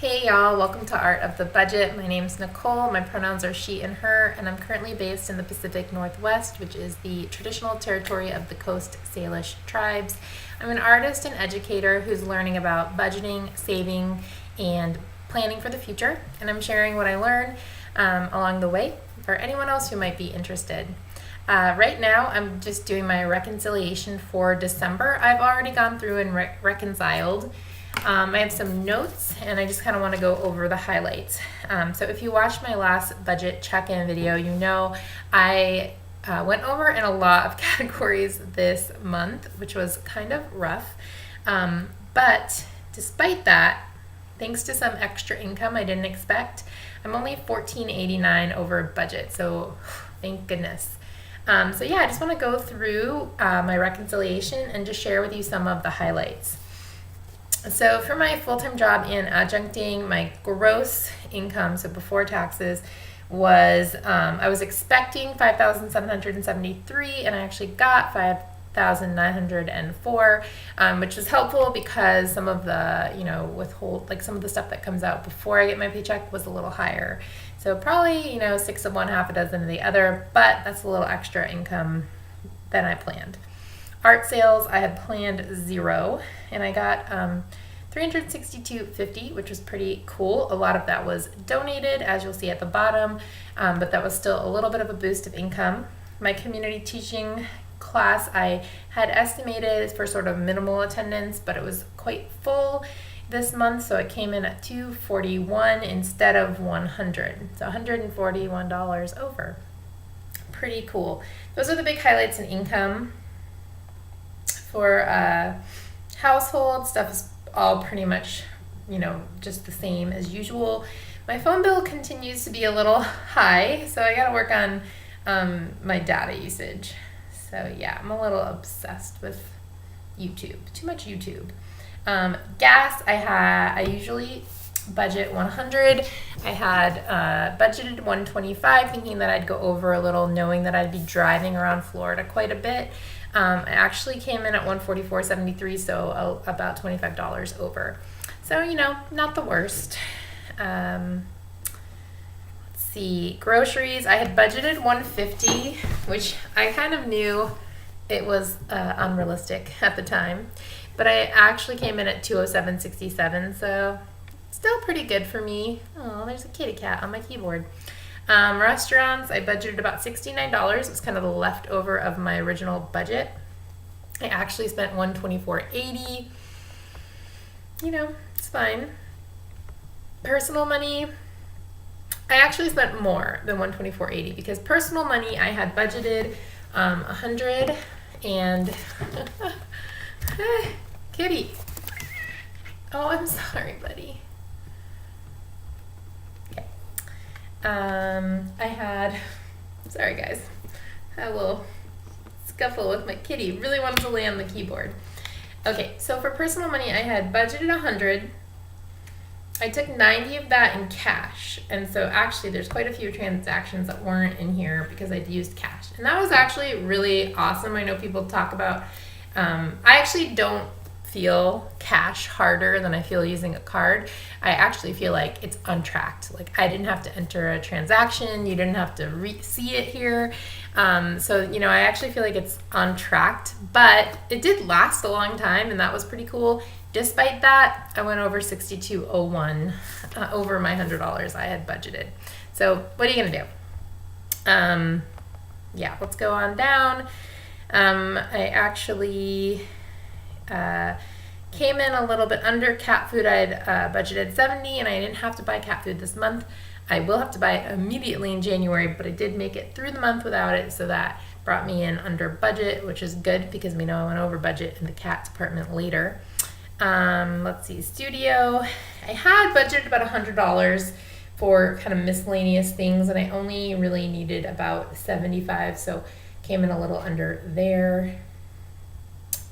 Hey y'all, welcome to Art of the Budget. My name's Nicole, my pronouns are she and her, and I'm currently based in the Pacific Northwest, which is the traditional territory of the Coast Salish tribes. I'm an artist and educator who's learning about budgeting, saving, and planning for the future, and I'm sharing what I learn along the way for anyone else who might be interested. Right now, I'm just doing my reconciliation for December. I've already gone through and reconciled. I have some notes and I just kind of want to go over the highlights. So if you watched my last budget check-in video, you know I went over in a lot of categories this month, which was kind of rough. But despite that, thanks to some extra income I didn't expect, I'm only $14.89 over budget, so thank goodness. So yeah, I just want to go through my reconciliation and just share with you some of the highlights. So for my full-time job in adjuncting, my gross income, so before taxes, was I was expecting $5,773 and I actually got $5,904, which was helpful because some of the, some of the stuff that comes out before I get my paycheck was a little higher. So probably, 6 of one, half a dozen of the other, but that's a little extra income than I planned. Art sales, I had planned 0, and I got $362.50, which was pretty cool. A lot of that was donated, as you'll see at the bottom, but that was still a little bit of a boost of income. My community teaching class, I had estimated for sort of minimal attendance, but it was quite full this month, so it came in at $241 instead of $100, so $141 over. Pretty cool. Those are the big highlights in income. For household stuff is all pretty much, just the same as usual. My phone bill continues to be a little high, so I gotta work on my data usage. So yeah, I'm a little obsessed with YouTube, too much YouTube. Gas, I usually budget 100. I had budgeted 125, thinking that I'd go over a little, knowing that I'd be driving around Florida quite a bit. I actually came in at $144.73, so about $25 over. So, not the worst. Let's see, groceries, I had budgeted $150, which I kind of knew it was unrealistic at the time, but I actually came in at $207.67, so still pretty good for me. Oh, there's a kitty cat on my keyboard. Restaurants, I budgeted about $69. It was kind of the leftover of my original budget. I actually spent $124.80. It's fine. Personal money, I actually spent more than $124.80 because personal money I had budgeted $100 and kitty. Oh, I'm sorry, buddy. Sorry guys, I had a little scuffle with my kitty. Really wanted to lay on the keyboard. Okay, so for personal money, I had budgeted $100. I took 90 of that in cash, and so actually there's quite a few transactions that weren't in here because I'd used cash, and that was actually really awesome. I know people talk about, I actually don't feel cash harder than I feel using a card. I actually feel like it's untracked. Like I didn't have to enter a transaction. You didn't have to see it here. So, I actually feel like it's untracked, but it did last a long time and that was pretty cool. Despite that, I went over $62.01 over my $100 I had budgeted. So what are you gonna do? Yeah, let's go on down. I actually came in a little bit under cat food. I had budgeted $70 and I didn't have to buy cat food this month. I will have to buy it immediately in January, but I did make it through the month without it, so that brought me in under budget, which is good because we know I went over budget in the cat department later. Let's see, studio. I had budgeted about $100 for kind of miscellaneous things and I only really needed about $75, so came in a little under there.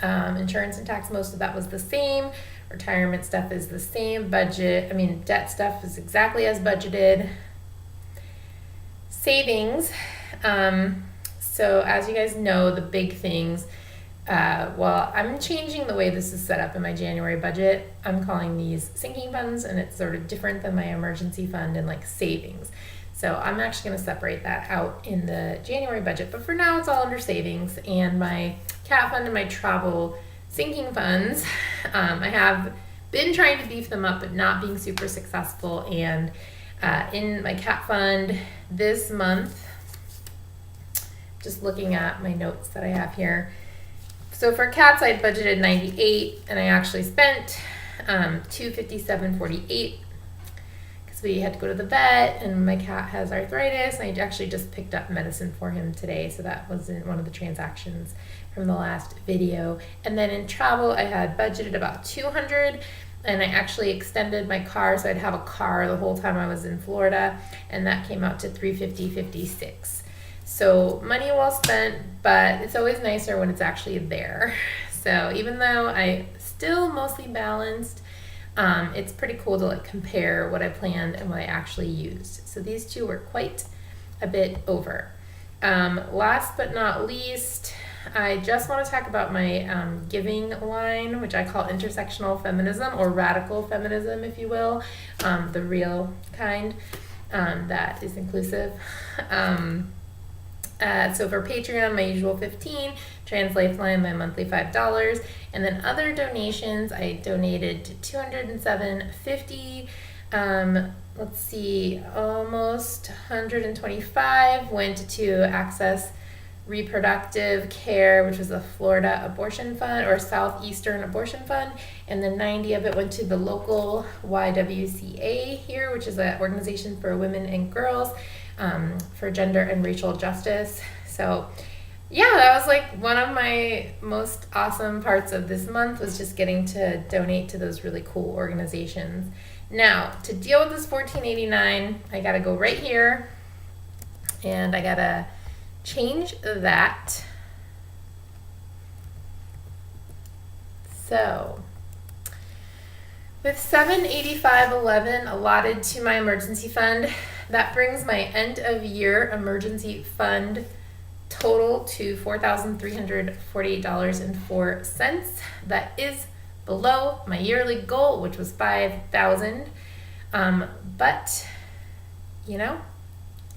Insurance and tax, most of that was the same. Retirement stuff is the same. Debt stuff is exactly as budgeted. Savings. So as you guys know, the big things, well, I'm changing the way this is set up in my January budget. I'm calling these sinking funds, and it's sort of different than my emergency fund and like savings. So I'm actually going to separate that out in the January budget, but for now it's all under savings. And my cat fund and my travel sinking funds, I have been trying to beef them up, but not being super successful. And in my cat fund this month, just looking at my notes that I have here. So for cats, I budgeted 98, and I actually spent $257.48 because we had to go to the vet, and my cat has arthritis. And I actually just picked up medicine for him today, so that was in one of the transactions from the last video. And then in travel, I had budgeted about 200, and I actually extended my car, so I'd have a car the whole time I was in Florida, and that came out to $350.56. So money well spent, but it's always nicer when it's actually there. So even though I still mostly balanced, it's pretty cool to like compare what I planned and what I actually used. So these two were quite a bit over. Last but not least, I just want to talk about my giving line, which I call intersectional feminism, or radical feminism, if you will, the real kind that is inclusive. So for Patreon, my usual $15, Trans Lifeline, my monthly $5, and then other donations, I donated $207.50. Let's see, almost $125 went to Access Reproductive Care, which was a Florida abortion fund or Southeastern abortion fund, and then 90 of it went to the local YWCA here, which is an organization for women and girls for gender and racial justice. So yeah, that was like one of my most awesome parts of this month, was just getting to donate to those really cool organizations. Now, to deal with this $14.89, I gotta go right here and I gotta change that. So with $785.11 allotted to my emergency fund, that brings my end of year emergency fund total to $4,348.04. That is below my yearly goal, which was $5,000. But you know,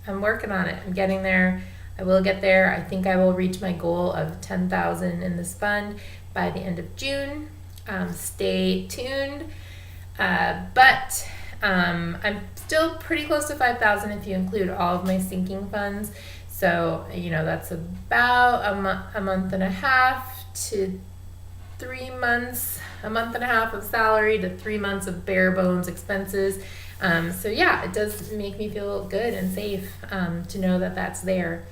I'm working on it. I'm getting there. I will get there. I think I will reach my goal of $10,000 in this fund by the end of June. Stay tuned. But I'm still pretty close to $5,000 if you include all of my sinking funds. So, you know, that's about a month and a half to 3 months, a month and a half of salary to 3 months of bare bones expenses. So yeah, it does make me feel good and safe to know that that's there.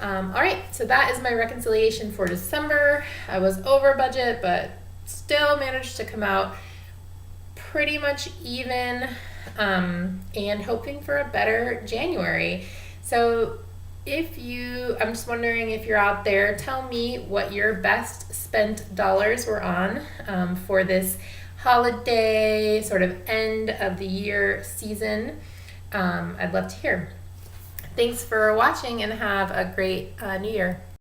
All right, so that is my reconciliation for December. I was over budget, but still managed to come out pretty much even, and hoping for a better January. So I'm just wondering if you're out there, tell me what your best spent dollars were on for this holiday sort of end of the year season. I'd love to hear. Thanks for watching and have a great new year.